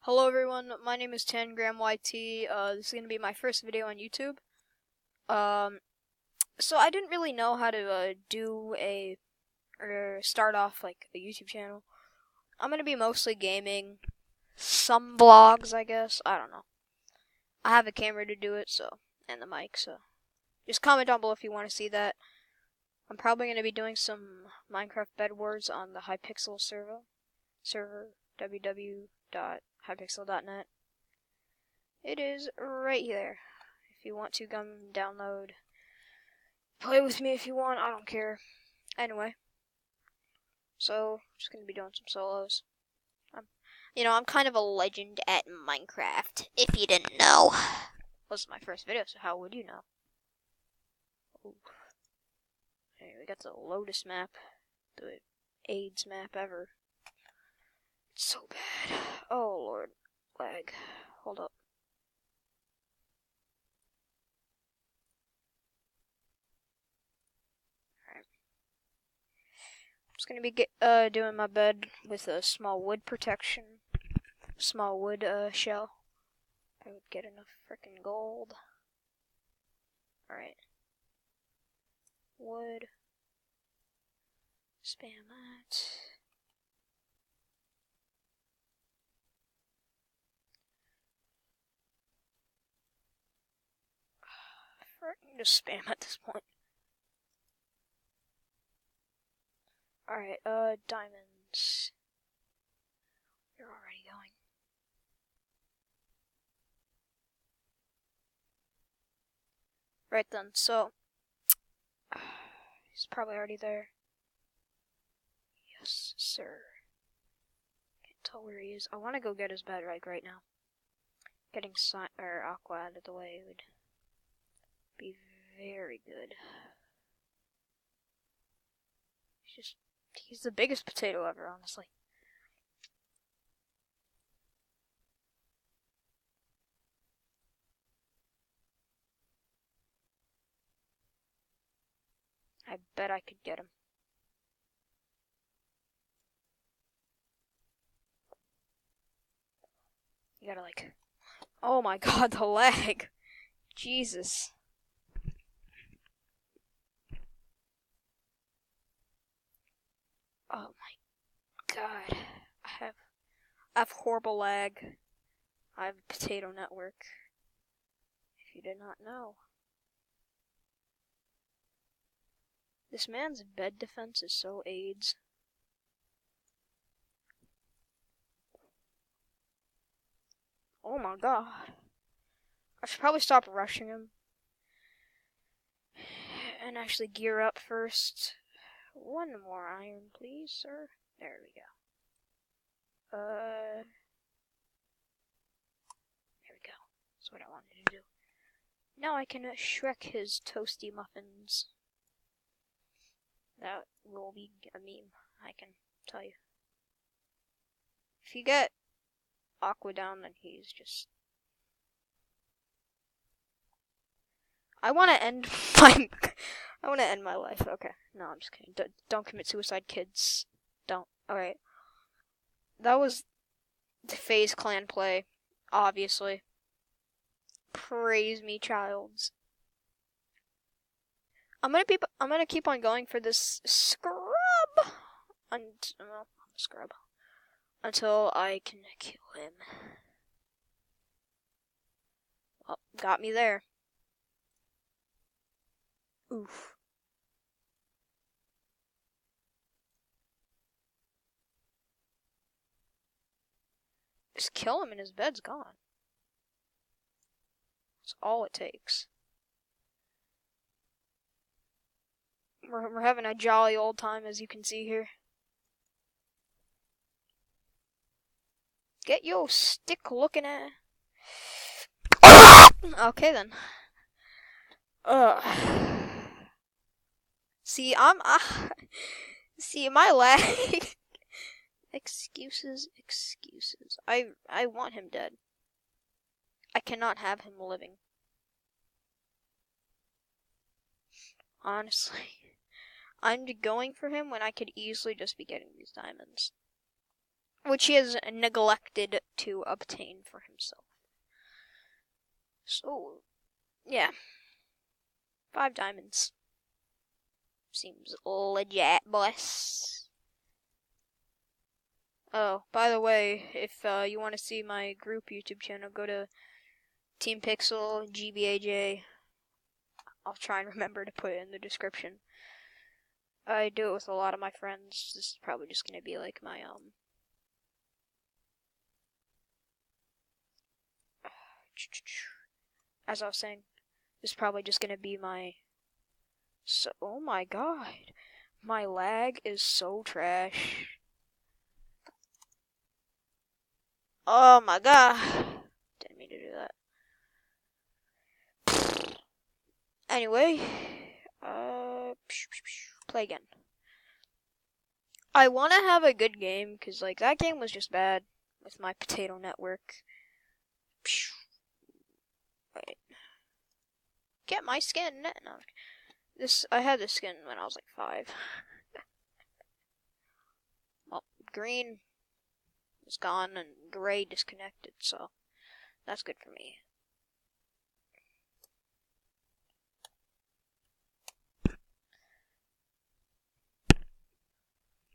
Hello everyone, my name is TanGramYT. This is going to be my first video on YouTube. So I didn't really know how to start off like a YouTube channel. I'm going to be mostly gaming, some vlogs I guess, I don't know. I have a camera to do it, and the mic, so just comment down below if you want to see that. I'm probably going to be doing some Minecraft bedwars on the Hypixel server www.hypixel.net. It is right there. If you want to come download, play with me if you want, I don't care. Anyway, so just gonna be doing some solos. I'm kind of a legend at Minecraft, if you didn't know. This is my first video, so how would you know? Ooh. Hey, we got the Lotus map, the AIDS map ever. It's so bad. Oh lord, lag. Hold up. Alright. I'm just gonna be doing my bed with a small wood protection, small wood shell. I would get enough frickin' gold. Alright. Wood. Spam that. Frickin' just spam at this point. Alright, diamonds. You're already going. Right then, so he's probably already there. Yes, sir. Can't tell where he is. I want to go get his bed right now. Getting Aqua out of the way would be very good. He's the biggest potato ever, honestly. I bet I could get him. You gotta oh my god, the lag. Jesus. Oh my god. I have horrible lag. I have a potato network. If you did not know. This man's bed defense is so AIDS. Oh my god. I should probably stop rushing him. And actually gear up first. One more iron, please, sir. There we go. There we go. That's what I wanted to do. Now I can Shrek his toasty muffins. That will be a meme, I can tell you. If you get Aqua down, then he's just... I want to end my life. Okay, no, I'm just kidding. Don't commit suicide, kids. Don't. Alright. That was the FaZe Clan play, obviously. Praise me, childs. I'm gonna keep on going for this scrub until I can kill him. Oh, got me there. Oof. Just kill him and his bed's gone. That's all it takes. We're having a jolly old time, as you can see here. Get your stick looking at. Okay then. See, see my lag. Excuses. I want him dead. I cannot have him living. Honestly. I'm going for him when I could easily just be getting these diamonds. which he has neglected to obtain for himself. So, yeah. 5 diamonds. Seems legit, boss. Oh, by the way, if you want to see my group YouTube channel, go to Team Pixel, GBAJ. I'll try and remember to put it in the description. I do it with a lot of my friends. This is probably just gonna be like my, as I was saying, this is probably just gonna be my, oh my god. My lag is so trash. Oh my god. Didn't mean to do that. Anyway, play again. I want to have a good game, because, like, that game was just bad with my potato network. Wait. Get my skin. No. I had this skin when I was, like, 5. Well, green is gone and gray disconnected, so that's good for me.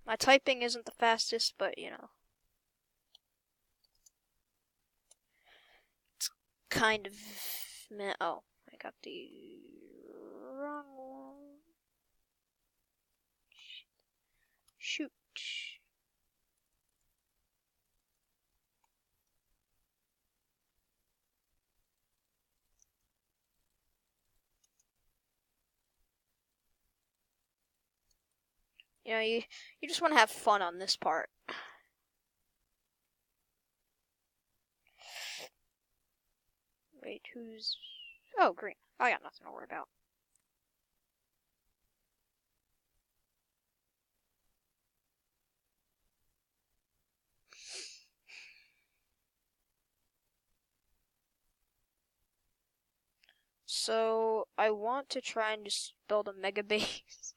My typing isn't the fastest, but, you know. It's kind of... Oh, I got the wrong one. Shoot. You know, you just want to have fun on this part. Wait, who's... Oh, green. I got nothing to worry about. So, I want to try and just build a mega base.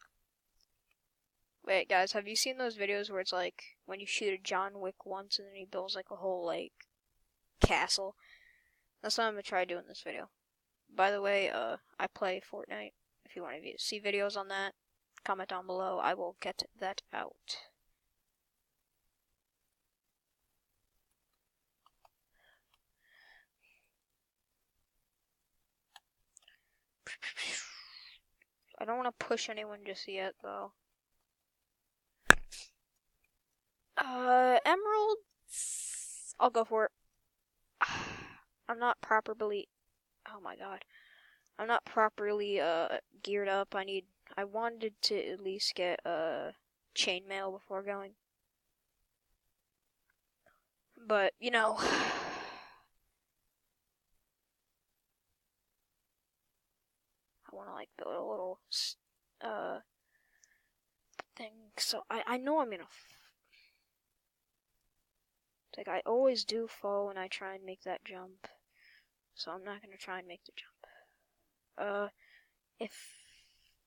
Wait, guys, have you seen those videos where it's like, when you shoot a John Wick once and then he builds like a whole, like, castle? That's what I'm gonna try doing in this video. By the way, I play Fortnite. If you want to see videos on that, comment down below. I will get that out. I don't want to push anyone just yet, though. Emeralds? I'll go for it. I'm not properly... Oh my god. I'm not properly, geared up. I wanted to at least get, chainmail before going. But, you know... I want to, like, build a little, thing. So, I know I'm gonna... It's like, I always do fall when I try and make that jump. So I'm not gonna try and make the jump. If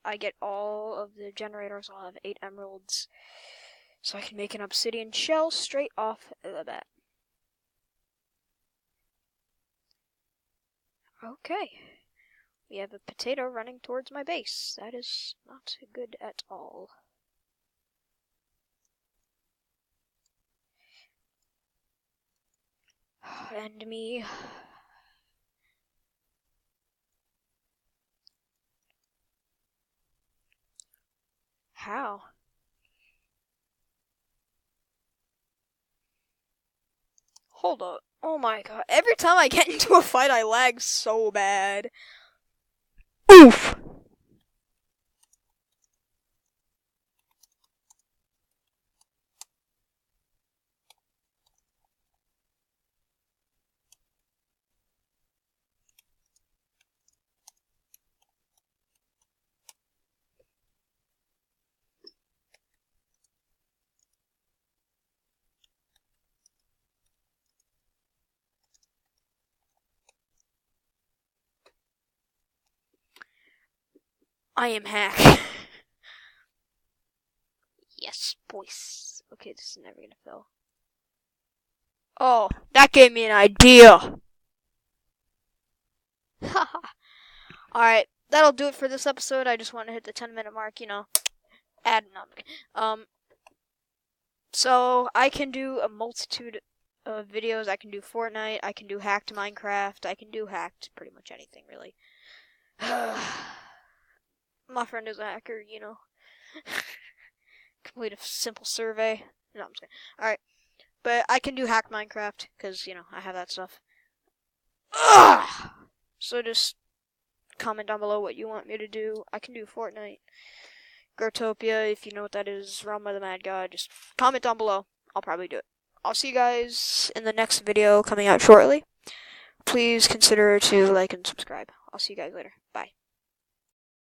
I get all of the generators, I'll have 8 emeralds. So I can make an obsidian shell straight off the bat. Okay. We have a potato running towards my base. That is not good at all. And me. How? Hold up. Oh my god. Every time I get into a fight, I lag so bad. Oof! I am hack. Yes, boys. Okay, this is never gonna fail. Oh, that gave me an idea. Alright, that'll do it for this episode. I just want to hit the 10-minute mark, So, I can do a multitude of videos. I can do Fortnite, I can do hacked Minecraft, I can do hacked pretty much anything, really. My friend is a hacker, Complete a simple survey. No, I'm just kidding. Alright, but I can do hacked Minecraft, because, I have that stuff. So just comment down below what you want me to do. I can do Fortnite. Growtopia, if you know what that is, Realm by the Mad God, just comment down below. I'll probably do it. I'll see you guys in the next video coming out shortly. Please consider to like and subscribe. I'll see you guys later. Bye.